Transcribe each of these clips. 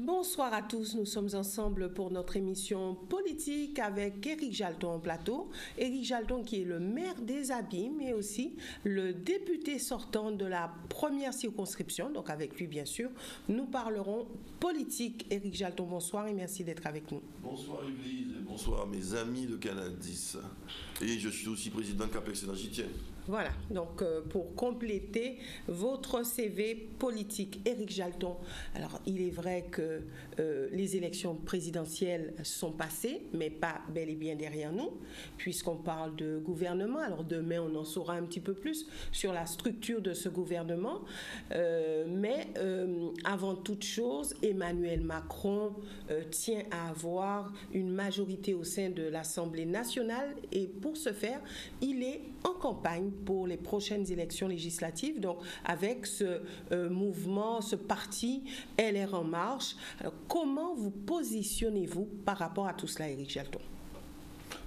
Bonsoir à tous, nous sommes ensemble pour notre émission politique avec Éric Jalton en plateau. Éric Jalton qui est le maire des Abîmes mais aussi le député sortant de la première circonscription. Donc avec lui bien sûr, nous parlerons politique. Éric Jalton, bonsoir et merci d'être avec nous. Bonsoir Église et bonsoir mes amis de Canal 10. Et je suis aussi président de CAPEX Énergitien. Voilà, donc pour compléter votre CV politique, Éric Jalton. Alors, il est vrai que les élections présidentielles sont passées, mais pas bel et bien derrière nous, puisqu'on parle de gouvernement. Alors, demain, on en saura un petit peu plus sur la structure de ce gouvernement. Mais avant toute chose, Emmanuel Macron tient à avoir une majorité au sein de l'Assemblée nationale. Et pour ce faire, il est en campagne pour les prochaines élections législatives, donc avec ce mouvement, ce parti LR En Marche. Alors, comment vous positionnez-vous par rapport à tout cela, Éric Jalton?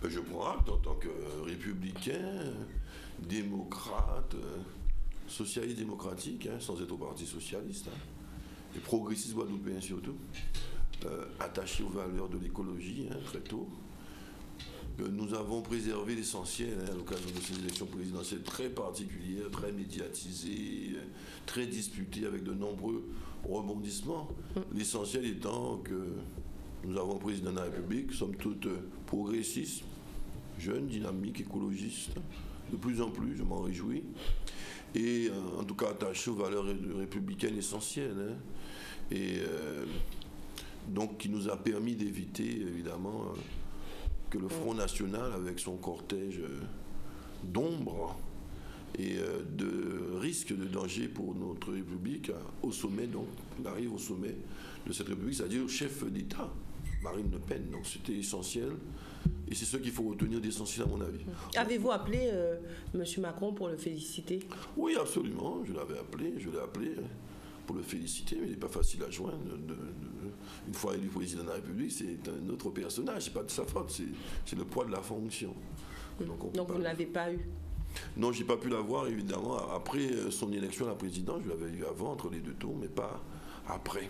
Je prends acte en tant que républicain, démocrate, socialiste démocratique, sans être au Parti socialiste, et progressiste guadeloupéen surtout, attaché aux valeurs de l'écologie très tôt. Nous avons préservé l'essentiel à l'occasion de ces élections présidentielles très particulières, très médiatisées, très disputées avec de nombreux rebondissements. L'essentiel étant que nous avons un président de la République, somme toute progressiste, jeune, dynamique, écologiste, de plus en plus, je m'en réjouis, et en tout cas attaché aux valeurs républicaines essentielles. Donc qui nous a permis d'éviter évidemment que le Front National, avec son cortège d'ombre et de risques, de danger pour notre République, au sommet, donc, on arrive au sommet de cette République, c'est-à-dire chef d'État, Marine Le Pen. Donc c'était essentiel, et c'est ce qu'il faut retenir d'essentiel à mon avis. Avez-vous appelé M. Macron pour le féliciter? Oui, absolument, je l'ai appelé pour le féliciter, mais il n'est pas facile à joindre. Une fois élu président de la République, c'est un autre personnage, c'est pas de sa faute, c'est le poids de la fonction. Donc vous ne l'avez pas eu? Non, j'ai pas pu l'avoir évidemment après son élection à la présidence. Je l'avais eu avant, entre les deux tours, mais pas après.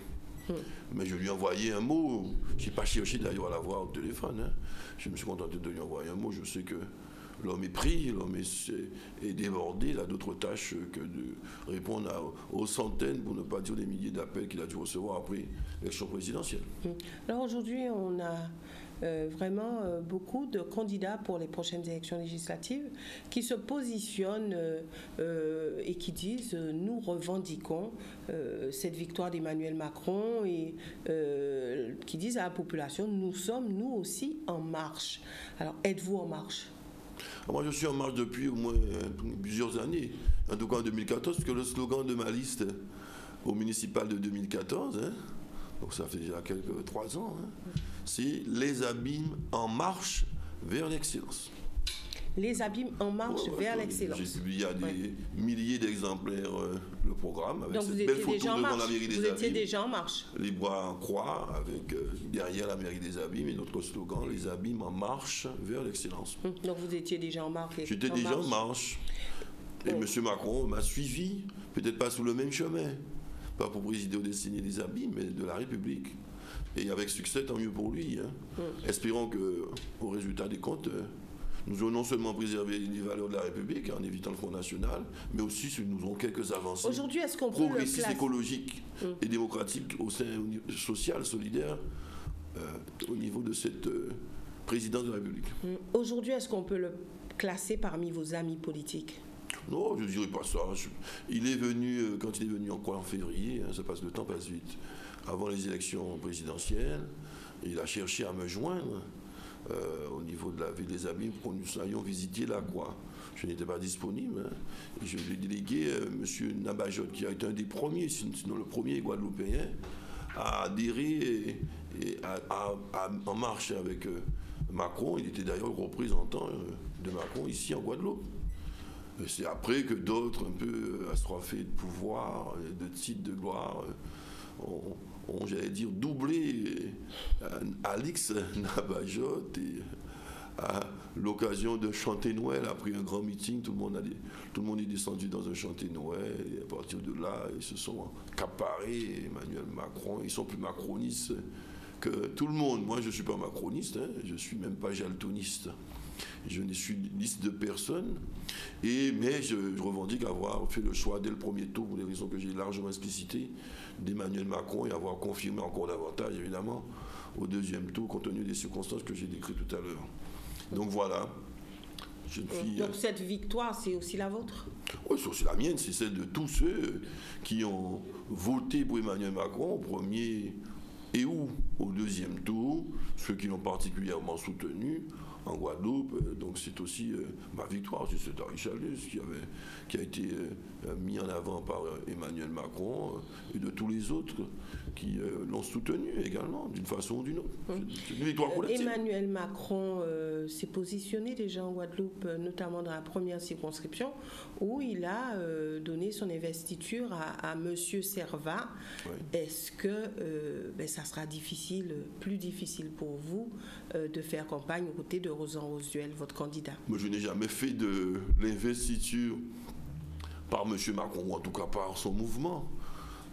Mais je lui ai envoyé un mot. Je n'ai pas cherché d'ailleurs à l'avoir au téléphone. Je me suis contenté de lui envoyer un mot. Je sais que l'homme est pris, l'homme est débordé. Il a d'autres tâches que de répondre aux centaines, pour ne pas dire des milliers d'appels qu'il a dû recevoir après l'élection présidentielle. Alors aujourd'hui, on a vraiment beaucoup de candidats pour les prochaines élections législatives qui se positionnent et qui disent nous revendiquons cette victoire d'Emmanuel Macron et qui disent à la population nous sommes nous aussi en marche. Alors êtes-vous en marche? Moi je suis en marche depuis au moins plusieurs années, en tout cas en 2014, parce que le slogan de ma liste au municipal de 2014, donc ça fait déjà 3 ans, c'est « Les Abîmes en marche vers l'excellence ». Les Abîmes en marche vers l'excellence. J'ai publié à des milliers d'exemplaires le programme, avec donc cette belle photo devant la mairie des Abîmes. Vous étiez déjà en marche. Les bras en croix, avec derrière la mairie des Abîmes, et notre slogan « Les Abîmes en marche vers l'excellence ». Donc vous étiez déjà en marche. J'étais déjà en marche. Et M. Macron m'a suivi, peut-être pas sous le même chemin, pas pour présider au destiné des Abîmes, mais de la République. Et avec succès, tant mieux pour lui. Espérons qu'au résultat des comptes, nous allons non seulement préserver les valeurs de la République en évitant le Front National, mais aussi nous aurons quelques avancées progressistes, écologiques et démocratiques au sein social, solidaire, au niveau de cette présidence de la République. Aujourd'hui, est-ce qu'on peut le classer parmi vos amis politiques? Non, je ne dirais pas ça. Il est venu, quand il est venu en février, le temps passe vite, avant les élections présidentielles, il a cherché à me joindre au niveau de la ville des Abîmes pour que nous allions visiter la croix. Je n'étais pas disponible. Et je lui ai délégué M. Nabajot, qui a été un des premiers, sinon le premier guadeloupéen, à adhérer en marche avec Macron. Il était d'ailleurs le représentant de Macron ici en Guadeloupe. C'est après que d'autres, un peu assoiffés de pouvoir, de titres, de gloire, ont, j'allais dire, doublé Alix Nabajot et à l'occasion de chanter Noël, après un grand meeting, tout le monde est descendu dans un chanté Noël, et à partir de là, ils se sont accaparés Emmanuel Macron. Ils sont plus macronistes que tout le monde. Moi, je ne suis pas macroniste, hein, je ne suis même pas jaltoniste. Je ne suis liste de personnes, mais je revendique avoir fait le choix dès le premier tour, pour des raisons que j'ai largement explicitées, d'Emmanuel Macron, et avoir confirmé encore davantage, évidemment, au deuxième tour, compte tenu des circonstances que j'ai décrites tout à l'heure. Donc voilà. Donc cette victoire, c'est aussi la vôtre? Oui, c'est aussi la mienne, c'est celle de tous ceux qui ont voté pour Emmanuel Macron au premier et ou au deuxième tour, ceux qui l'ont particulièrement soutenu en Guadeloupe. Donc c'est aussi ma victoire, c'est cet Richalus qui a été mis en avant par Emmanuel Macron et de tous les autres qui l'ont soutenu également, d'une façon ou d'une autre. C'est une victoire collective. Emmanuel Macron s'est positionné déjà en Guadeloupe, notamment dans la première circonscription, où il a donné son investiture à M. Servat. Oui. Est-ce que ça sera plus difficile pour vous de faire campagne aux côtés de Rosan Rosuel, votre candidat? Moi, je n'ai jamais fait de l'investiture par M. Macron, ou en tout cas par son mouvement.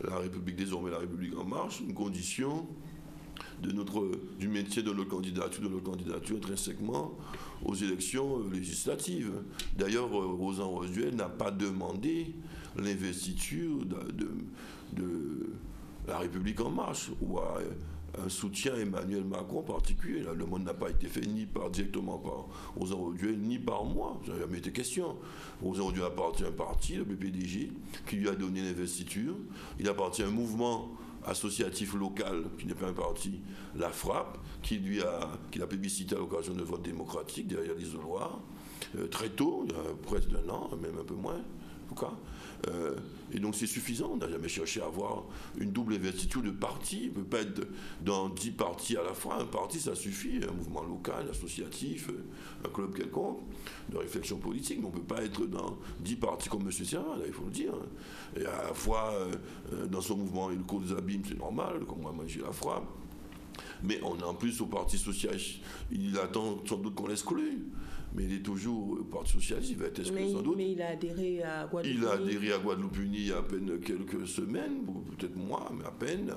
La République, désormais la République en marche, une condition du maintien de notre candidature intrinsèquement aux élections législatives. D'ailleurs, Rosan Rosuel n'a pas demandé l'investiture de la République en marche ou un soutien à Emmanuel Macron en particulier. La demande n'a pas été faite directement par Rosan Rosuel, ni par moi. Ça n'a jamais été question. Rosan Rosuel appartient à un parti, le PPDG, qui lui a donné l'investiture. Il appartient à un mouvement associatif local, qui n'est pas un parti, la Frappe, qui l'a plébiscité à l'occasion de vote démocratique derrière l'isoloir, très tôt, il y a presque d'un an, même un peu moins, en tout cas. Et donc c'est suffisant, on n'a jamais cherché à avoir une double investiture de parti. Il ne peut pas être dans 10 partis à la fois. Un parti, ça suffit, un mouvement local, associatif, un club quelconque, de réflexion politique. Mais on ne peut pas être dans 10 partis comme M. Servat, il faut le dire. Et à la fois, dans son mouvement, il court des abîmes, c'est normal, comme moi, j'ai la Frappe. Mais on est en plus au Parti socialiste, il attend sans doute qu'on l'exclue. Mais il est toujours au Parti socialiste, il va être exclu sans doute. Mais il a adhéré à Guadeloupe Unie. Il a adhéré à Guadeloupe Unie il y a à peine quelques semaines, peut-être mois, mais à peine.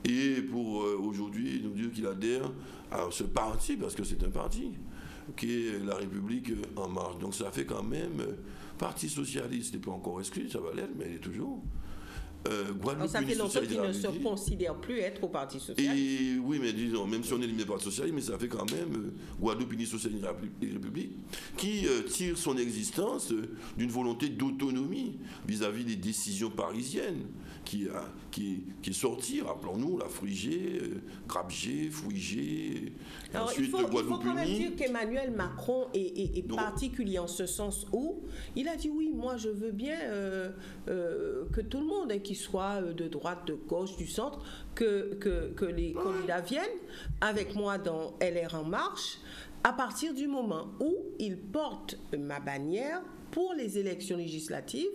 Et pour aujourd'hui, nous dire qu'il adhère à ce parti, parce que c'est un parti, qui est la République en marche. Donc ça fait quand même, Parti socialiste n'est pas encore exclu, ça va l'être, mais il est toujours. Alors ça fait longtemps qu'il ne se considère plus être au Parti socialiste. Et oui, mais disons, même si on est éliminé par le socialiste, mais ça fait quand même Guadeloupe Unie Socialiste et République qui tire son existence d'une volonté d'autonomie vis-à-vis des décisions parisiennes qui est sortie, rappelons-nous, la Frigé, Grabgé, Fouigé, ensuite Guadeloupe Unie. Il faut quand même dire qu'Emmanuel Macron est particulier en ce sens où il a dit oui, moi je veux bien que tout le monde qui soit de droite, de gauche, du centre, que les candidats viennent avec moi dans LR en marche à partir du moment où ils portent ma bannière pour les élections législatives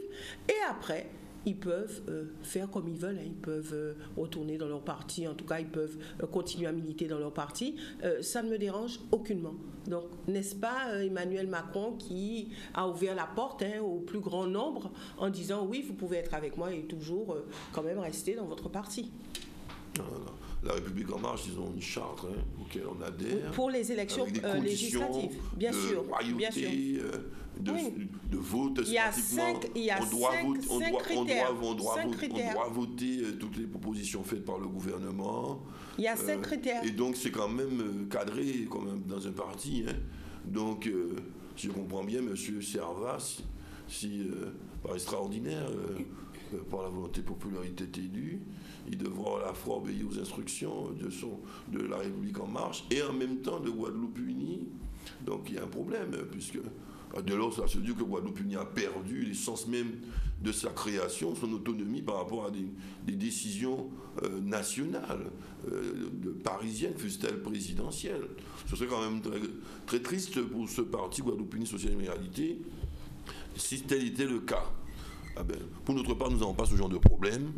et après ils peuvent faire comme ils veulent, hein. Ils peuvent retourner dans leur parti, en tout cas ils peuvent continuer à militer dans leur parti, ça ne me dérange aucunement. Donc n'est-ce pas Emmanuel Macron qui a ouvert la porte au plus grand nombre en disant oui, vous pouvez être avec moi et toujours quand même rester dans votre parti? Non. La République en marche, ils ont une charte auquel on adhère. Pour les élections législatives, bien sûr. De vote, il y a cinq critères. On doit voter toutes les propositions faites par le gouvernement. Il y a 5 critères. Et donc c'est quand même cadré quand même dans un parti. Donc je comprends bien M. Servat, si par extraordinaire, par la volonté populaire il est élu, il devra à la fois obéir aux instructions de la République en marche et en même temps de Guadeloupe Unie. Donc il y a un problème, puisque dès lors ça se dit que Guadeloupe Unie a perdu l'essence même de sa création, son autonomie par rapport à des décisions nationales, parisiennes, fussent-elles présidentielles. Ce serait quand même très, très triste pour ce parti Guadeloupe Unie Sociale et Réalité si tel était le cas. Pour notre part, nous n'avons pas ce genre de problème.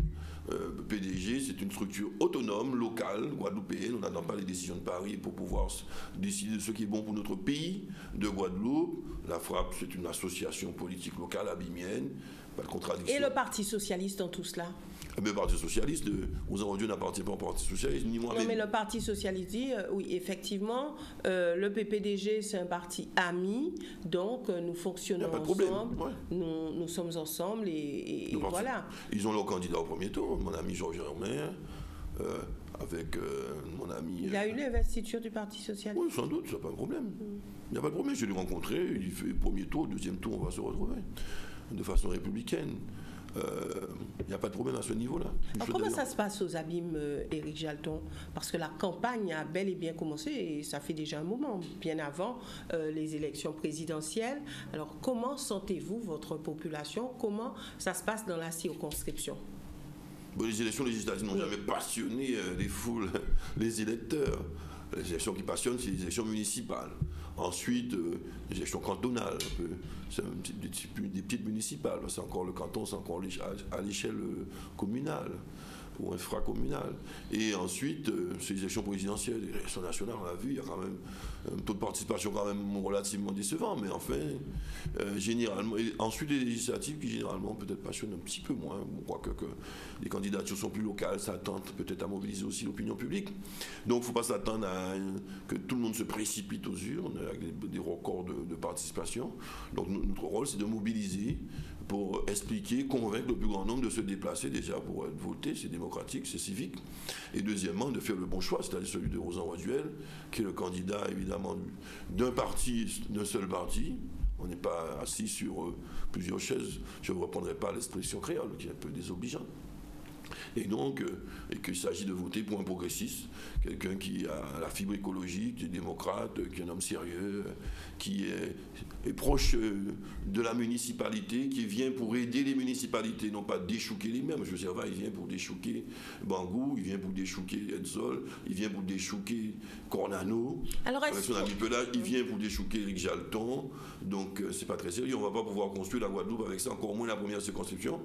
PDG, c'est une structure autonome, locale, guadeloupéenne. On n'attend pas les décisions de Paris pour pouvoir décider de ce qui est bon pour notre pays de Guadeloupe. La FRAPP, c'est une association politique locale abimienne. Pas de contradiction. Et le Parti socialiste dans tout cela? Mais le Parti socialiste, aujourd'hui, n'appartient pas au Parti socialiste, ni moi. Non, mais le Parti socialiste dit, oui, effectivement, le PPDG, c'est un parti ami, donc nous fonctionnons ensemble, ouais. nous sommes ensemble, et voilà. Ils ont leur candidat au premier tour, mon ami Georges Germain, avec mon ami... Il a eu l'investiture du Parti socialiste? Oui, sans doute, ça n'a pas de problème. Il n'y a pas de problème, je l'ai rencontré, il fait le premier tour, deuxième tour, on va se retrouver, de façon républicaine. Il n'y a pas de problème à ce niveau-là. Alors comment ça se passe aux Abîmes, Éric Jalton? Parce que la campagne a bel et bien commencé, et ça fait déjà un moment, bien avant les élections présidentielles. Alors comment sentez-vous votre population? Comment ça se passe dans la circonscription? Bon, les élections législatives n'ont jamais passionné les foules, les électeurs. Les élections qui passionnent, c'est les élections municipales. Ensuite, les élections cantonales, c'est des petites municipales. C'est encore le canton, c'est encore à l'échelle communale ou infracommunale. Et ensuite, c'est les élections présidentielles, les élections nationales, on l'a vu, il y a quand même un taux de participation quand même relativement décevant, mais enfin, généralement. Et ensuite, les législatives qui généralement peut-être passionnent un petit peu moins. On croit que les candidatures sont plus locales, ça tente peut-être à mobiliser aussi l'opinion publique. Donc, il ne faut pas s'attendre à que tout le monde se précipite aux urnes avec des records de participation. Donc, notre rôle, c'est de mobiliser pour expliquer, convaincre le plus grand nombre de se déplacer déjà pour voter, c'est démocratique, c'est civique. Et deuxièmement, de faire le bon choix, c'est-à-dire celui de Rosan Roisduel, qui est le candidat évidemment d'un parti, d'un seul parti. On n'est pas assis sur plusieurs chaises. Je ne reprendrai pas l'expression créole, qui est un peu désobligeante. Et donc, qu'il s'agit de voter pour un progressiste, quelqu'un qui a la fibre écologique, qui est démocrate, qui est un homme sérieux, qui est proche de la municipalité, qui vient pour aider les municipalités, non pas déchouquer les mêmes. José Servat, il vient pour déchouquer Bangou, il vient pour déchouquer Edzol, il vient pour déchouquer Cornano. Alors, avec son ami Pelage, il vient pour déchouquer Éric Jalton. Donc, c'est pas très sérieux. On ne va pas pouvoir construire la Guadeloupe avec ça, encore moins la première circonscription.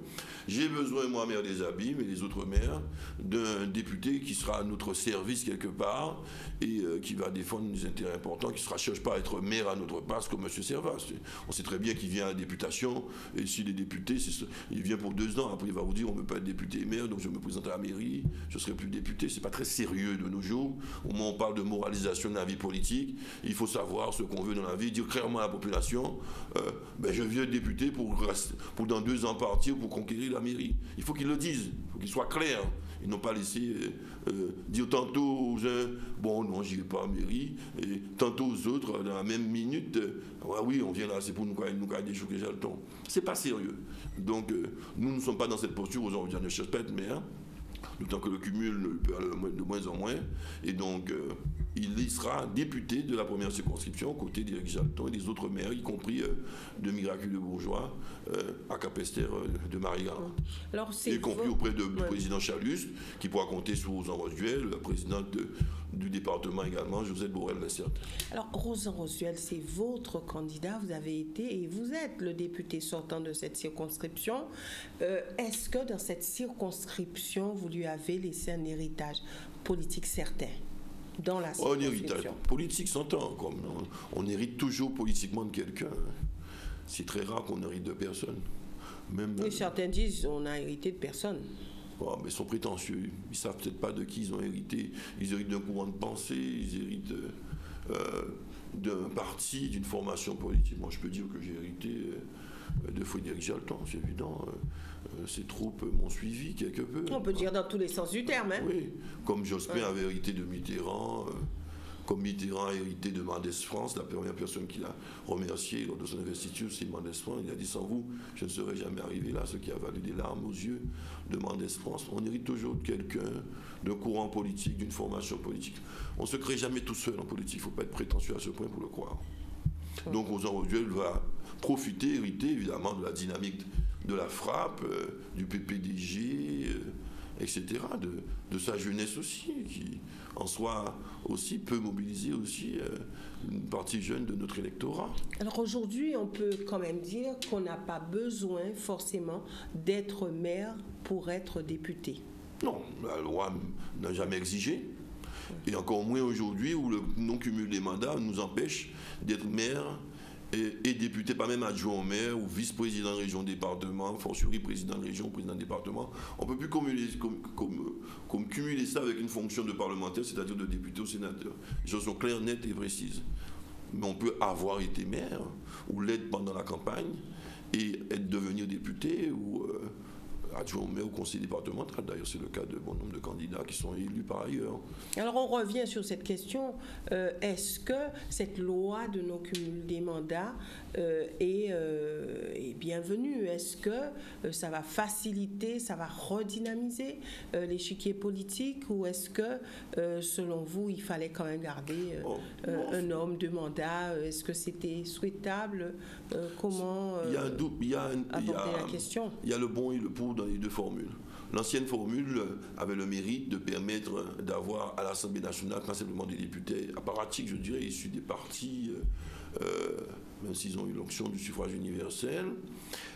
J'ai besoin, moi, maire des Abîmes et les autres maires, d'un député qui sera à notre service quelque part et qui va défendre des intérêts importants, qui ne cherche pas à être maire à notre place comme M. Servat. On sait très bien qu'il vient à la députation et s'il est député, il vient pour 2 ans. Après, il va vous dire on ne peut pas être député et maire, donc je me présente à la mairie, je ne serai plus député. Ce n'est pas très sérieux de nos jours. Au moment où on parle de moralisation de la vie politique, il faut savoir ce qu'on veut dans la vie, dire clairement à la population je viens député pour dans 2 ans partir pour conquérir la mairie. Il faut qu'ils le disent, il faut qu'ils soient clairs. Ils n'ont pas laissé dire tantôt aux uns, bon non, j'irai pas à la mairie, et tantôt aux autres, dans la même minute, oui, on vient là, c'est pour nous déchouquer Jalton. C'est pas sérieux. Donc, nous ne sommes pas dans cette posture, on ne cherche pas être maire, d'autant que le cumul peut aller de moins en moins, et donc il y sera député de la première circonscription aux côtés d'Éric Jalton et des autres maires, y compris de Miraculeux Bourgeois, à Cap-Esther de Marie-Galante. Y compris auprès du président Chalus, qui pourra compter sur Rosan Roisduel, la présidente du département également, Josette Borel-Lessert. Alors, Rosan Roisduel, c'est votre candidat, vous avez été et vous êtes le député sortant de cette circonscription. Est-ce que dans cette circonscription, vous lui avez laissé un héritage politique certain? Dans la circonscription. Un héritage politique s'entend, comme on hérite toujours politiquement de quelqu'un. C'est très rare qu'on hérite de personne. Même, oui, certains disent on a hérité de personne. Oh, mais ils sont prétentieux. Ils ne savent peut-être pas de qui ils ont hérité. Ils héritent d'un courant de pensée, ils héritent d'un parti, d'une formation politique. Moi, je peux dire que j'ai hérité de Frédéric Jalton, c'est évident. Ces troupes m'ont suivi quelque peu. On peut dire dans tous les sens du terme. Hein. Oui, comme Jospin avait hérité de Mitterrand, comme Mitterrand a hérité de Mendès France, la première personne qu'il a remercié lors de son investiture, c'est Mendès France. Il a dit sans vous, je ne serais jamais arrivé là, ce qui a valu des larmes aux yeux de Mendès France. On hérite toujours de quelqu'un, d'un courant politique, d'une formation politique. On ne se crée jamais tout seul en politique, il ne faut pas être prétentieux à ce point pour le croire. Donc Rosan Roisduel va profiter, hériter évidemment de la dynamique de la FRAPP, du PPDG, etc., de sa jeunesse aussi, qui en soi aussi peut mobiliser aussi une partie jeune de notre électorat. Alors aujourd'hui, on peut quand même dire qu'on n'a pas besoin forcément d'être maire pour être député. Non, la loi n'a jamais exigé, et encore moins aujourd'hui où le non-cumul des mandats nous empêche d'être maire et député, pas même adjoint au maire ou vice-président de région, département, fortiori président de région, président de département. On ne peut plus cumuler ça avec une fonction de parlementaire, c'est-à-dire de député ou sénateur. Les choses sont claires, nettes et précises. Mais on peut avoir été maire ou l'être pendant la campagne et devenir député ou adjoint au maire ou conseiller départemental. D'ailleurs, c'est le cas de bon nombre de candidats qui sont élus par ailleurs. Alors, on revient sur cette question. Est-ce que cette loi de non-cumul des mandats est bienvenue? Est-ce que ça va faciliter, ça va redynamiser l'échiquier politique? Ou est-ce que, selon vous, il fallait quand même garder un homme de mandat? Est-ce que c'était souhaitable? Comment aborder la question? Il y a le bon et le pour dans les deux formules. L'ancienne formule avait le mérite de permettre d'avoir à l'Assemblée nationale pas simplement des députés apparatiques, je dirais, issus des partis, même s'ils ont eu l'onction du suffrage universel,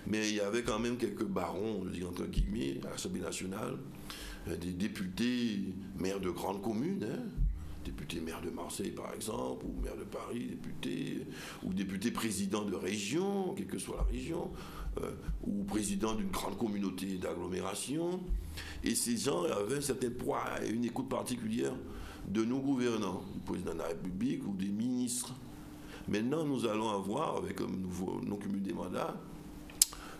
mais il y avait quand même quelques barons, je dis entre guillemets, à l'Assemblée nationale, des députés maires de grandes communes, député maire de Marseille par exemple, ou maire de Paris, ou député président de région, quelle que soit la région, ou président d'une grande communauté d'agglomération. Et ces gens avaient un certain poids et une écoute particulière de nos gouvernants, du président de la République ou des ministres. Maintenant, nous allons avoir, avec un nouveau non-cumul des mandats,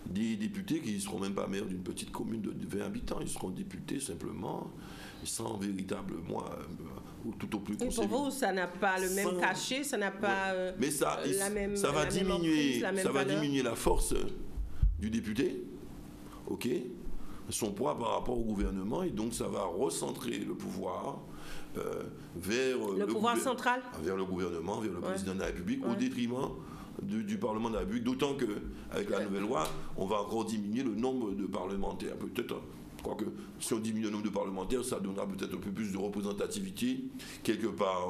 des députés qui ne seront même pas maires d'une petite commune de 20 habitants, ils seront députés simplement, sans véritable tout au plus. Et pour vous, ça n'a pas le même cachet, ça n'a pas mais ça va diminuer la force du député, ok, son poids par rapport au gouvernement, et donc ça va recentrer le pouvoir vers le pouvoir central, vers le gouvernement, vers le président de la République, au détriment du Parlement de la République, d'autant qu'avec la nouvelle loi, on va encore diminuer le nombre de parlementaires. Peut-être, je crois que si on diminue le nombre de parlementaires, ça donnera peut-être un peu plus de représentativité. Quelque part,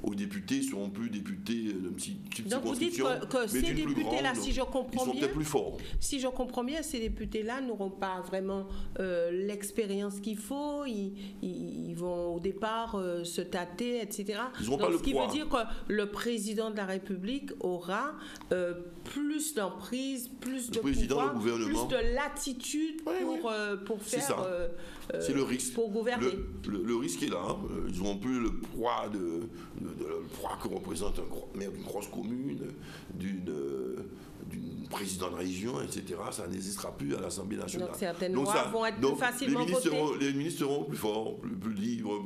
aux députés seront plus députés d'un petit circonscription. Donc vous dites que ces députés-là, si je comprends bien, ils sont peut-être plus forts. Si je comprends bien, ces députés-là n'auront pas vraiment l'expérience qu'il faut. Ils vont au départ se tâter, etc. Ils n'auront pas le poids. Ce qui veut dire que le président de la République aura plus d'emprise, plus de pouvoir, plus de latitude pour faire. C'est le risque. Pour gouverner. Le risque est là. Ils n'auront plus le poids le poids que représente un maire d'une grosse commune, d'une président de région, etc. Ça n'existera plus à l'Assemblée nationale. Donc certaines lois vont être plus facilement votées. Les ministres seront plus forts, plus libres,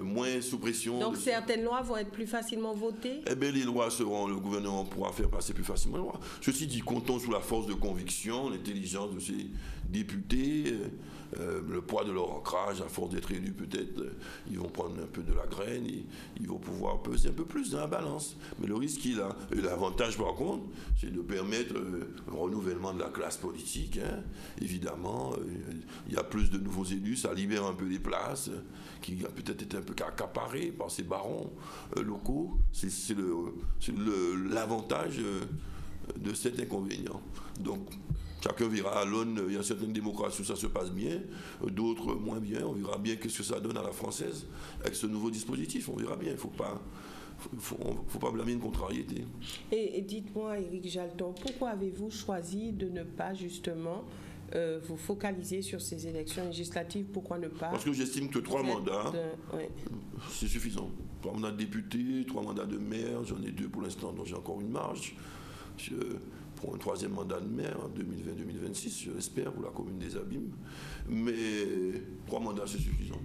moins sous pression. Donc certaines lois vont être plus facilement votées. Eh bien, les lois le gouvernement pourra faire passer plus facilement les lois. Ceci dit, comptons sous la force de conviction, l'intelligence de ces députés, le poids de leur ancrage, à force d'être élus, peut-être, ils vont prendre un peu de la graine et ils vont pouvoir peser un peu plus dans la balance. Mais le risque qu'il a, et l'avantage par contre, c'est de permettre un renouvellement de la classe politique. Évidemment, il y a plus de nouveaux élus, ça libère un peu les places qui ont peut-être été un peu accaparées par ces barons locaux. C'est l'avantage de cet inconvénient. Donc, chacun verra à l'aune, il y a certaines démocraties où ça se passe bien, d'autres moins bien. On verra bien qu'est-ce que ça donne à la française avec ce nouveau dispositif. On verra bien, il ne faut pas blâmer une contrariété. Et dites-moi, Éric Jalton, pourquoi avez-vous choisi de ne pas justement vous focaliser sur ces élections législatives? Pourquoi ne pas? Parce que j'estime que 3 mandats, c'est suffisant. 3 mandats de député, 3 mandats de maire, j'en ai 2 pour l'instant, donc j'ai encore une marge. Pour un 3e mandat de maire en 2020-2026, je l'espère, pour la commune des Abîmes. Mais 3 mandats, c'est suffisant.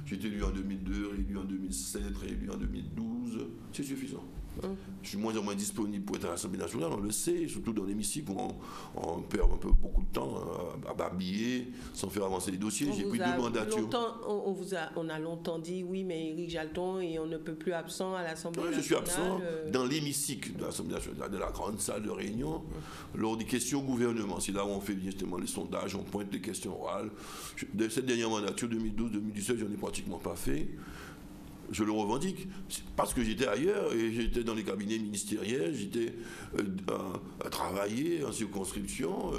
J'ai été élu en 2002, réélu en 2007, réélu en 2012. C'est suffisant. Je suis moins en moins disponible pour être à l'Assemblée nationale, on le sait, surtout dans l'hémicycle où on perd un peu beaucoup de temps à babiller, sans faire avancer les dossiers. J'ai pris 2 mandatures. On a longtemps dit oui, mais Éric Jalton, et on ne peut plus absent à l'Assemblée nationale. Je suis absent dans l'hémicycle de l'Assemblée nationale, de la grande salle de réunion, lors des questions au gouvernement. C'est là où on fait justement les sondages, on pointe les questions orales. De cette dernière mandature, 2012-2017, je n'en ai pratiquement pas fait. Je le revendique, parce que j'étais ailleurs et j'étais dans les cabinets ministériels, j'étais à travailler en circonscription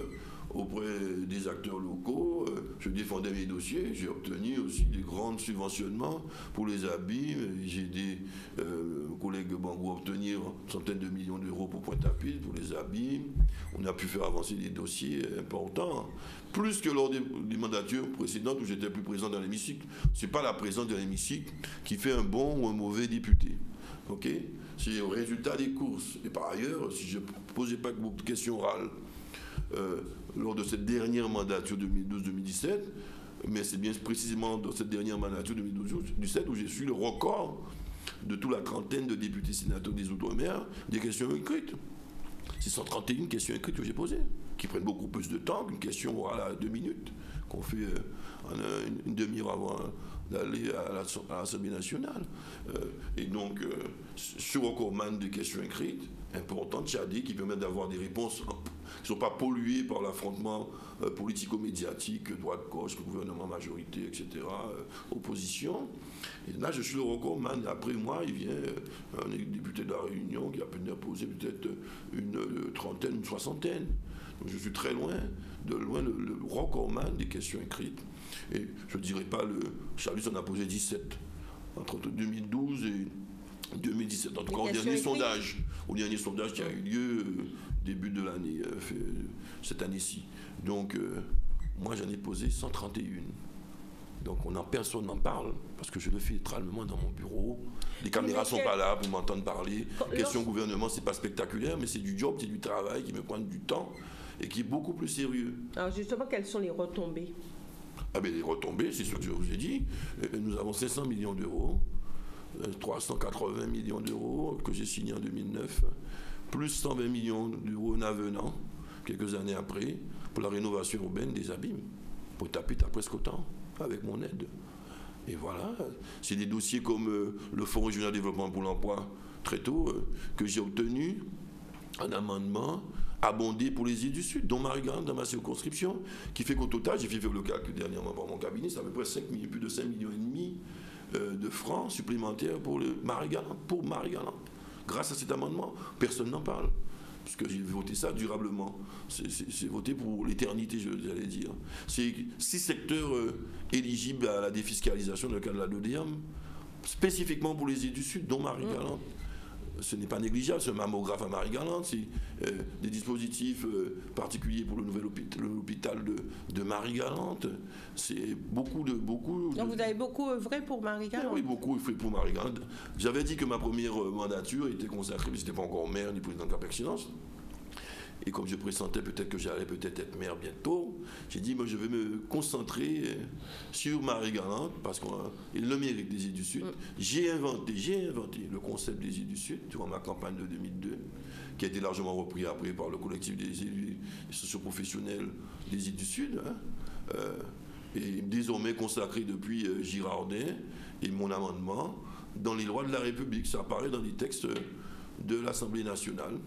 auprès des acteurs locaux, je défendais mes dossiers, j'ai obtenu aussi des grands subventionnements pour les abîmes, j'ai aidé collègues Bangou à obtenir centaines de millions d'euros pour Pointe-à-Pitre, pour les abîmes, on a pu faire avancer des dossiers importants, plus que lors des mandatures précédentes où j'étais plus présent dans l'hémicycle. Ce n'est pas la présence dans l'hémicycle qui fait un bon ou un mauvais député. Okay, c'est au résultat des courses. Et par ailleurs, si je ne posais pas beaucoup de questions orales lors de cette dernière mandature 2012-2017, mais c'est bien précisément dans cette dernière mandature 2012-2017 où j'ai su le record de toute la trentaine de députés sénateurs des Outre-mer des questions écrites. C'est 131 questions écrites que j'ai posées, qui prennent beaucoup plus de temps qu'une question orale à 2 minutes, qu'on fait une demi-heure avant d'aller à l'Assemblée nationale. Et donc, ce recordman des questions écrites, importantes, Tchadé, qui permettent d'avoir des réponses qui ne sont pas polluées par l'affrontement politico-médiatique, droite-gauche, gouvernement majorité, etc., opposition. Et là, je suis le recordman. Après moi, il vient un député de la Réunion qui a pu déposer peut-être une trentaine, une soixantaine. Donc, je suis très loin, le recordman des questions écrites. Et je ne dirais pas, Charles en a posé 17 entre 2012 et 2017. En tout cas, au dernier sondage qui a eu lieu début de l'année, cette année-ci. Donc, moi, j'en ai posé 131. Donc, personne n'en parle, parce que je le fais littéralement dans mon bureau. Les caméras ne sont pas là pour m'entendre parler. Question gouvernement, ce n'est pas spectaculaire, mais c'est du job, c'est du travail qui me prend du temps et qui est beaucoup plus sérieux. Alors, justement, quelles sont les retombées ? Les retombées, c'est ce que je vous ai dit. Nous avons 500 millions d'euros, 380 millions d'euros que j'ai signé en 2009, plus 120 millions d'euros en avenant, quelques années après, pour la rénovation urbaine des abîmes. Pour taper, t'as presque autant, avec mon aide. Et voilà, c'est des dossiers comme le Fonds régional de développement pour l'emploi, très tôt, que j'ai obtenu un amendement abondé pour les îles du Sud, dont Marie-Galante dans ma circonscription, qui fait qu'au total, j'ai fait le calcul dernièrement par mon cabinet, c'est à peu près plus de 5,5 millions de francs supplémentaires pour Marie-Galante. Grâce à cet amendement, personne n'en parle, puisque j'ai voté ça durablement. C'est voté pour l'éternité, j'allais dire. C'est 6 secteurs éligibles à la défiscalisation dans le cadre de la DODEAM, spécifiquement pour les îles du Sud, dont Marie-Galante. Ce n'est pas négligeable, ce mammographe à Marie-Galante, c'est des dispositifs particuliers pour le nouvel hôpital de Marie-Galante. C'est beaucoup. Donc vous avez beaucoup œuvré pour Marie-Galante? Oui, beaucoup œuvré pour Marie-Galante. J'avais dit que ma première mandature était consacrée, mais je n'étais pas encore maire ni président de la Pertinence. Et comme je pressentais peut-être que j'allais peut-être être maire bientôt, j'ai dit moi je vais me concentrer sur Marie-Galante parce qu'il le mérite des îles du Sud. J'ai inventé le concept des îles du Sud durant ma campagne de 2002, qui a été largement repris après par le collectif des élus socioprofessionnels des îles du Sud, et désormais consacré depuis Girardin et mon amendement dans les lois de la République. Ça apparaît dans les textes de l'Assemblée nationale.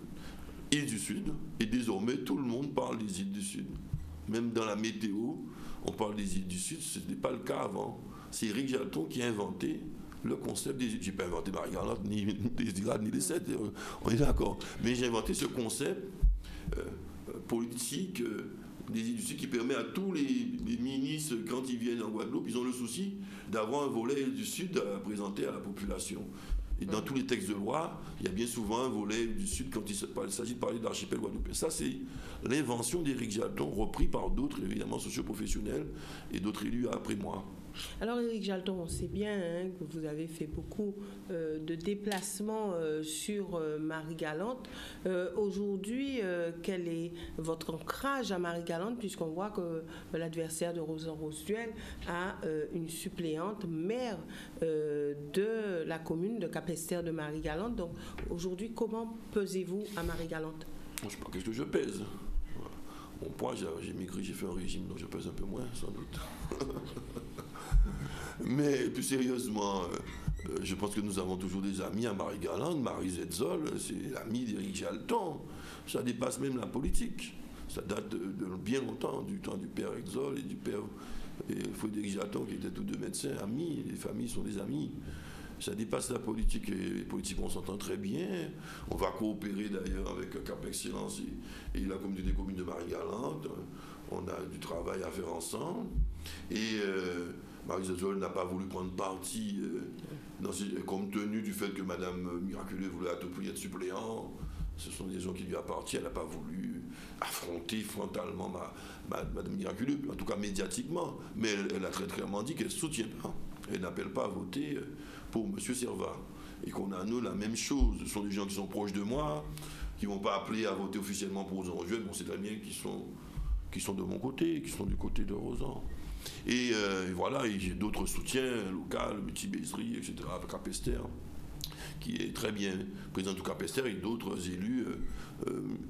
Îles du Sud, et désormais tout le monde parle des îles du Sud. Même dans la météo, on parle des îles du Sud, ce n'était pas le cas avant. C'est Éric Jalton qui a inventé le concept des îles. Je n'ai pas inventé Marie-Galante, ni les Igrades, ni les Sept, on est d'accord. Mais j'ai inventé ce concept politique des îles du Sud qui permet à tous les ministres, quand ils viennent en Guadeloupe, ils ont le souci d'avoir un volet du Sud à présenter à la population. Et dans tous les textes de loi, il y a bien souvent un volet du Sud quand il s'agit de parler de l'archipel guadeloupéen. Ça, c'est l'invention d'Éric Jalton, repris par d'autres, évidemment, socioprofessionnels et d'autres élus après moi. Alors Éric Jalton, on sait bien hein, que vous avez fait beaucoup de déplacements sur Marie-Galante. Aujourd'hui, quel est votre ancrage à Marie-Galante, puisqu'on voit que l'adversaire de Rosan Rosuel a une suppléante maire de la commune de Capesterre de Marie-Galante. Donc aujourd'hui, comment pesez-vous à Marie-Galante? Je sais pas, qu'est-ce que je pèse? Mon poids, j'ai maigri, j'ai fait un régime, donc je pèse un peu moins, sans doute. Mais plus sérieusement, je pense que nous avons toujours des amis à Marie-Galante. Marie Zetzol, c'est l'ami d'Éric Jalton. Ça dépasse même la politique. Ça date de bien longtemps, du temps du père Exol et du père Frédéric Jalton, qui étaient tous deux médecins, amis. Les familles sont des amis. Ça dépasse la politique et les politiques, on s'entend très bien. On va coopérer d'ailleurs avec Cap Excellence et la communauté des communes de Marie-Galante. On a du travail à faire ensemble. Et Marie Zetzol n'a pas voulu prendre parti compte tenu du fait que Mme Miraculeux voulait à tout prix être suppléant. Ce sont des gens qui lui appartiennent. Elle n'a pas voulu affronter frontalement Mme Miraculeux, en tout cas médiatiquement. Mais elle a très clairement dit qu'elle ne soutient pas. Elle n'appelle pas à voter pour M. Servat. Et qu'on a, nous, la même chose. Ce sont des gens qui sont proches de moi, qui ne vont pas appeler à voter officiellement pour Rosan Rosuel. Bon, c'est très bien qui sont de mon côté, qui sont du côté de Rosan. Et voilà, et j'ai d'autres soutiens locaux, Multibézerie, etc., avec Capesterre, qui est très bien président du Capesterre, et d'autres élus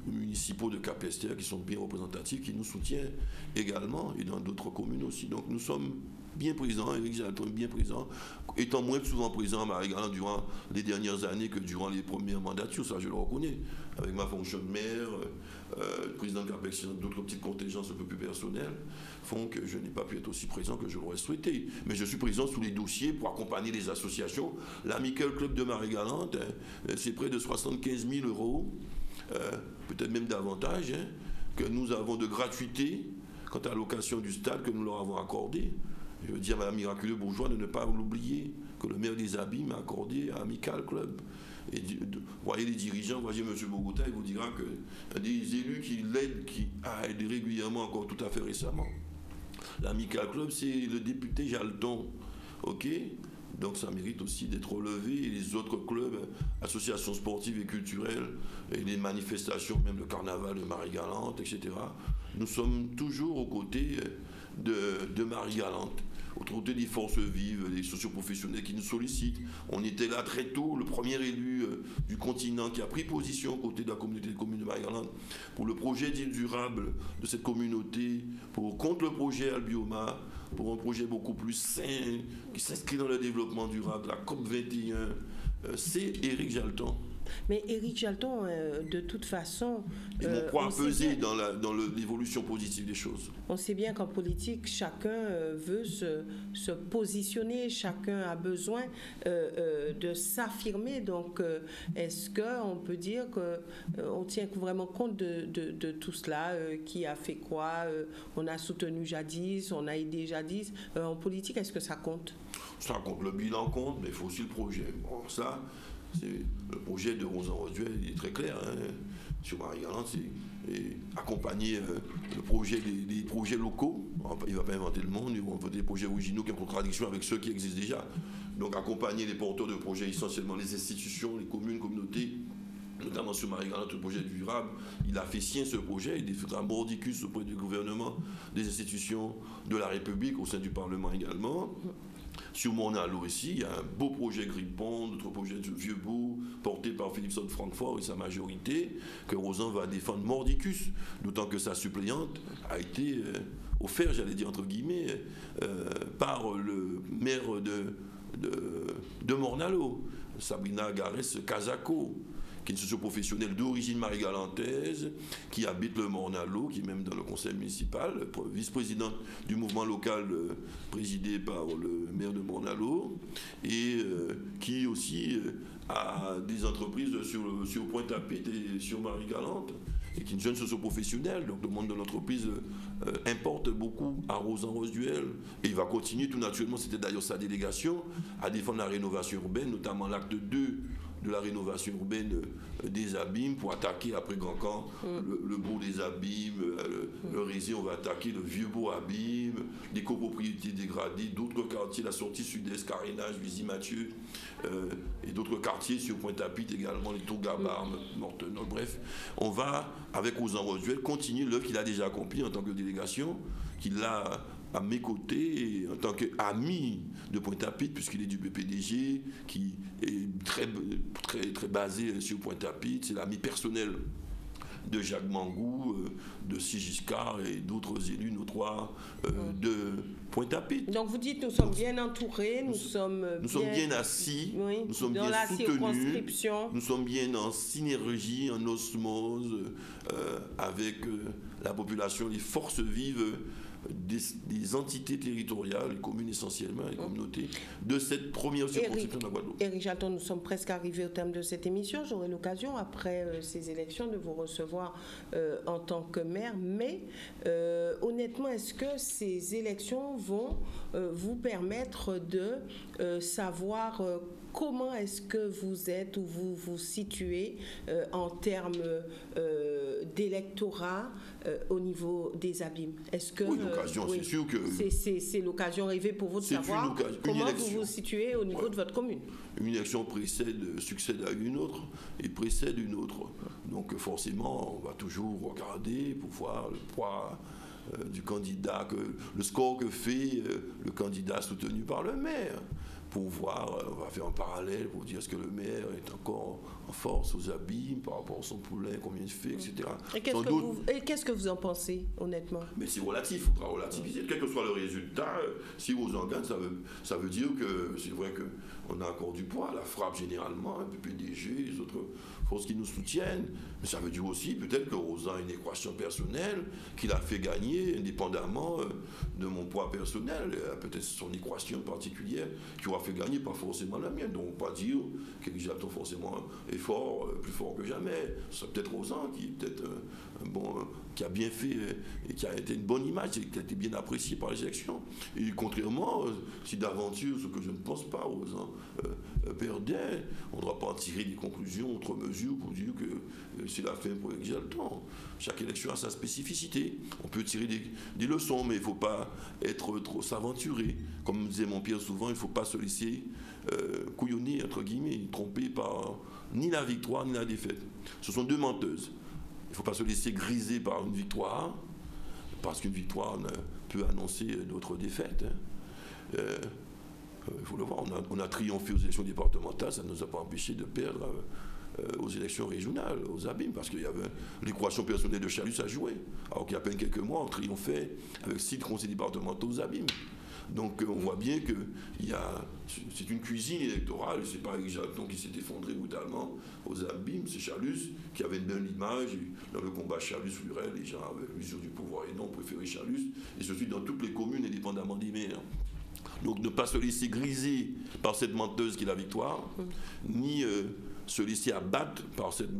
municipaux de Capesterre qui sont bien représentatifs, qui nous soutiennent également, et dans d'autres communes aussi. Donc nous sommes bien présent, Éric Jalton bien présent, étant moins souvent présent à Marie-Galante durant les dernières années que durant les premières mandatures, ça je le reconnais, avec ma fonction de maire, président de CAPEX, d'autres petites contingences un peu plus personnelles, font que je n'ai pas pu être aussi présent que je l'aurais souhaité. Mais je suis présent sous les dossiers pour accompagner les associations. L'Amical Club de Marie-Galante, c'est près de 75 000 €, peut-être même davantage, que nous avons de gratuité quant à la location du stade que nous leur avons accordé. Je veux dire à Mme Miraculeux Bourgeois de ne pas l'oublier, que le maire des Abis m'a accordé à Amical Club. Et voyez les dirigeants, voyez M. Bogota, il vous dira que des élus qui l'aident, qui a aidé régulièrement, encore tout à fait récemment. L'Amical Club, c'est le député Jalton. OK? Donc ça mérite aussi d'être relevé. Et les autres clubs, associations sportives et culturelles, et les manifestations, même le carnaval de Marie-Galante, etc. Nous sommes toujours aux côtés de Marie-Galante, aux côtés des forces vives, des socioprofessionnels qui nous sollicitent. On était là très tôt, le premier élu du continent qui a pris position aux côtés de la communauté des communes de Marie-Galante pour le projet d'île durable de cette communauté, contre le projet Albioma, pour un projet beaucoup plus sain, qui s'inscrit dans le développement durable, la COP 21, c'est Éric Jalton. Mais Éric Jalton, de toute façon... Ils vont pouvoir peser dans l'évolution positive des choses. On sait bien qu'en politique, chacun veut se positionner, chacun a besoin de s'affirmer. Donc, est-ce qu'on peut dire qu'on tient vraiment compte de tout cela? Qui a fait quoi? On a soutenu jadis, on a aidé jadis. En politique, est-ce que ça compte? Ça compte, le bilan compte, mais il faut aussi le projet. Bon, ça... Le projet de Rosan Rosuel est très clair sur Marie-Galante, c'est accompagner le projet des projets locaux. Il ne va pas inventer le monde, ils vont inventer des projets originaux qui sont en contradiction avec ceux qui existent déjà. Donc accompagner les porteurs de projets, essentiellement les institutions, les communes, communautés, notamment sur Marie-Galante, le projet durable. Il a fait sien ce projet, il fera mordicus auprès du gouvernement, des institutions de la République, au sein du Parlement également. Sur Mornalo aussi, il y a un beau projet Grille-Pont, notre projet de Vieux-Bourg, porté par Philipson de Francfort et sa majorité, que Rosan va défendre mordicus, d'autant que sa suppléante a été offerte, j'allais dire entre guillemets, par le maire de Mornalo, Sabrina Garès-Casaco, qui est une socio-professionnelle d'origine marie-galantaise, qui habite le Mornalo, qui est même dans le conseil municipal, vice-présidente du mouvement local présidé par le maire de Mornalo, et qui aussi a des entreprises sur Pointe-à-Pitre et sur Marie-Galante, et qui est une jeune socio-professionnelle. Donc le monde de l'entreprise importe beaucoup à Rosan Rosuel, et il va continuer tout naturellement, c'était d'ailleurs sa délégation, à défendre la rénovation urbaine, notamment l'acte 2 de la rénovation urbaine des abîmes pour attaquer après Grand Camp le bourg des abîmes, le Rézé, on va attaquer le vieux bourg abîme, les copropriétés dégradées, d'autres quartiers, la sortie sud-est, Carénage, Visy-Mathieu, et d'autres quartiers sur Pointe-à-Pitre également, les Tours-Gabarre, Mortenol, bref. On va, avec Ozan Rosuel, continuer l'œuvre qu'il a déjà accomplie en tant que délégation, qu'il a à mes côtés en tant qu'ami de Pointe-à-Pitre, puisqu'il est du PPDG, qui est très basé sur Pointe-à-Pitre. C'est l'ami personnel de Jacques Mangou, de Sigiscard et d'autres élus notoires de Pointe-à-Pitre. Donc vous dites nous sommes bien entourés, nous sommes bien assis, oui, nous sommes dans bien la soutenus, nous sommes bien en synergie, en osmose avec la population, les forces vives des entités territoriales, les communes essentiellement, les communautés, de cette première circonscription de la Guadeloupe. Éric Jalton, nous sommes presque arrivés au terme de cette émission. J'aurai l'occasion, après ces élections, de vous recevoir en tant que maire. Mais honnêtement, est-ce que ces élections vont vous permettre de savoir comment est-ce que vous êtes ou vous vous situez en termes d'électorat au niveau des abîmes? Est-ce que oui, l'occasion, c'est sûr que c'est l'occasion rêvée pour vous de savoir comment vous vous situez au niveau de votre commune? Une élection succède à une autre et précède une autre. Donc forcément, on va toujours regarder pour voir le poids du candidat, le score que fait le candidat soutenu par le maire. Pour voir, on va faire un parallèle pour dire est-ce que le maire est encore en force aux abîmes par rapport à son poulain, combien il fait, etc. Et qu'est-ce que vous en pensez, honnêtement? Mais c'est relatif, il faudra relativiser. Quel que soit le résultat, si Ozan gagne, ça veut dire que c'est vrai qu'on a encore du poids. La frappe généralement, le PPDG, les autres forces qui nous soutiennent. Mais ça veut dire aussi peut-être que Ozan a une équation personnelle qu'il a fait gagner indépendamment de mon poids personnel. Peut-être son équation particulière qui aura fait gagner, pas forcément la mienne. Donc pas dire qu'Éric Jalton forcément est fort, plus fort que jamais. C'est peut-être Ozan qui est peut-être qui a bien fait et qui a été une bonne image et qui a été bien apprécié par les élections. Et contrairement, si d'aventure, ce que je ne pense pas, Ozan perdait, on ne doit pas en tirer des conclusions outre mesure pour dire que c'est la fin pour Éric Jalton. Chaque élection a sa spécificité. On peut tirer des leçons, mais il ne faut pas être trop s'aventurer. Comme disait mon père souvent, il ne faut pas se laisser couillonner, entre guillemets, tromper par ni la victoire ni la défaite. Ce sont deux menteuses. Il ne faut pas se laisser griser par une victoire, parce qu'une victoire peut annoncer d'autres défaites. Il faut le voir, on a triomphé aux élections départementales, ça ne nous a pas empêché de perdre aux élections régionales, aux abîmes, parce qu'il y avait l'équation personnelle de Chalus à jouer. Alors qu'il y a à peine quelques mois, on triomphait avec 6 conseils départementaux aux abîmes. Donc on voit bien que c'est une cuisine électorale, c'est pas Éric Jalton qui s'est effondré brutalement aux abîmes, c'est Chalus qui avait une belle image. Dans le combat Chalus-Lurel, les gens avaient l'usure du pouvoir et non préféré Chalus, et je suis dans toutes les communes indépendamment des maires. Donc ne pas se laisser griser par cette menteuse qui est la victoire, ni se laisser abattre par cette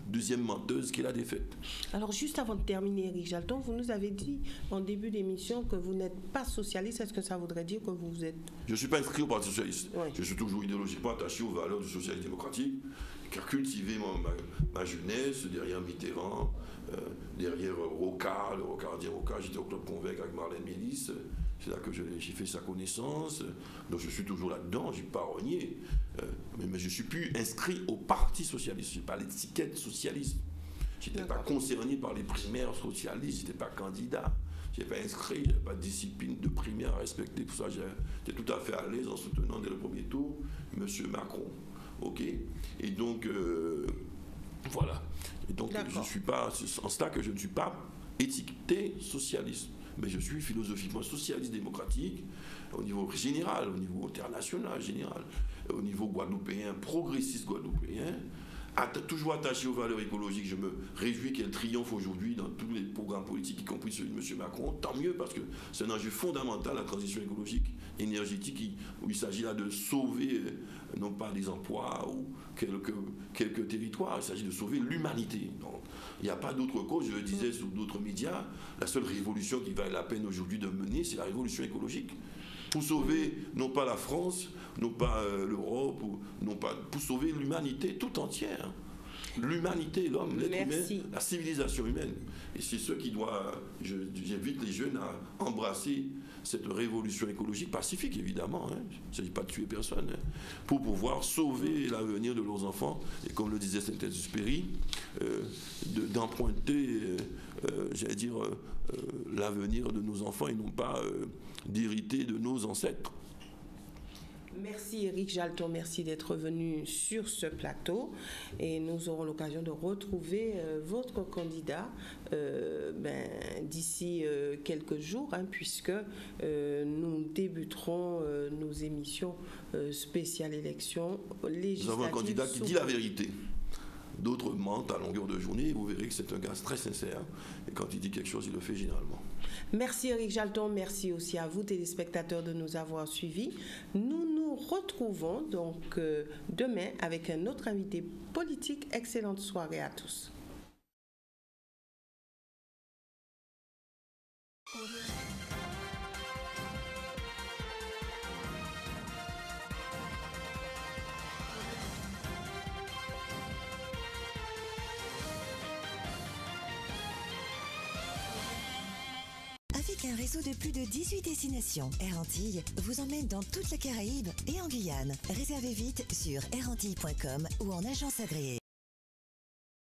deuxième menteuse qui est la défaite. Alors juste avant de terminer, Éric Jalton, vous nous avez dit en début d'émission que vous n'êtes pas socialiste. Est-ce que ça voudrait dire que vous êtes... Je ne suis pas inscrit au Parti socialiste. Oui. Je suis toujours idéologiquement attaché aux valeurs du socialisme démocratique, qui a cultivé ma jeunesse derrière Mitterrand, derrière Rocard, le Rocardien Rocard. J'étais au Club Convaincre avec Marlène Mélis. C'est là que j'ai fait sa connaissance. Donc je suis toujours là-dedans, je n'ai pas renié. Mais je ne suis plus inscrit au Parti socialiste. Je n'ai pas l'étiquette socialiste. Je n'étais pas concerné par les primaires socialistes, je n'étais pas candidat. Je n'étais pas inscrit, je n'avais pas de discipline de primaire à respecter. Pour ça, j'étais tout à fait à l'aise en soutenant dès le premier tour M. Macron. OK. Et donc, voilà. Et donc, je ne suis pas, c'est en cela que je ne suis pas étiqueté socialiste. Mais je suis philosophiquement socialiste démocratique au niveau général, au niveau international général, au niveau guadeloupéen, progressiste guadeloupéen, toujours attaché aux valeurs écologiques. Je me réjouis qu'elle triomphe aujourd'hui dans tous les programmes politiques, y compris celui de M. Macron. Tant mieux, parce que c'est un enjeu fondamental, la transition écologique, énergétique, où il s'agit là de sauver, non pas des emplois ou quelques territoires, il s'agit de sauver l'humanité. Donc, il n'y a pas d'autre cause, je le disais sur d'autres médias, la seule révolution qui vaille la peine aujourd'hui de mener, c'est la révolution écologique. pour sauver non pas la France, non pas l'Europe, non pas pour sauver l'humanité tout entière. L'humanité, l'homme, l'être humain, la civilisation humaine. Et c'est ce qui doit... J'invite les jeunes à embrasser cette révolution écologique pacifique, évidemment. Hein. Il ne s'agit pas de tuer personne. Hein, pour pouvoir sauver l'avenir de leurs enfants. Et comme le disait Saint-Exupéry, d'emprunter, j'allais dire, l'avenir de nos enfants et non pas d'hériter de nos ancêtres. Merci Éric Jalton, merci d'être venu sur ce plateau et nous aurons l'occasion de retrouver votre candidat d'ici quelques jours, hein, puisque nous débuterons nos émissions spéciales élections législatives. Nous avons un candidat qui dit la vérité. D'autres mentent à longueur de journée. Vous verrez que c'est un gars très sincère. Et quand il dit quelque chose, il le fait généralement. Merci Éric Jalton. Merci aussi à vous, téléspectateurs, de nous avoir suivis. Nous nous retrouvons donc demain avec un autre invité politique. Excellente soirée à tous. Avec un réseau de plus de 18 destinations, Air Antilles vous emmène dans toute la Caraïbe et en Guyane. Réservez vite sur airantille.com ou en agence agréée.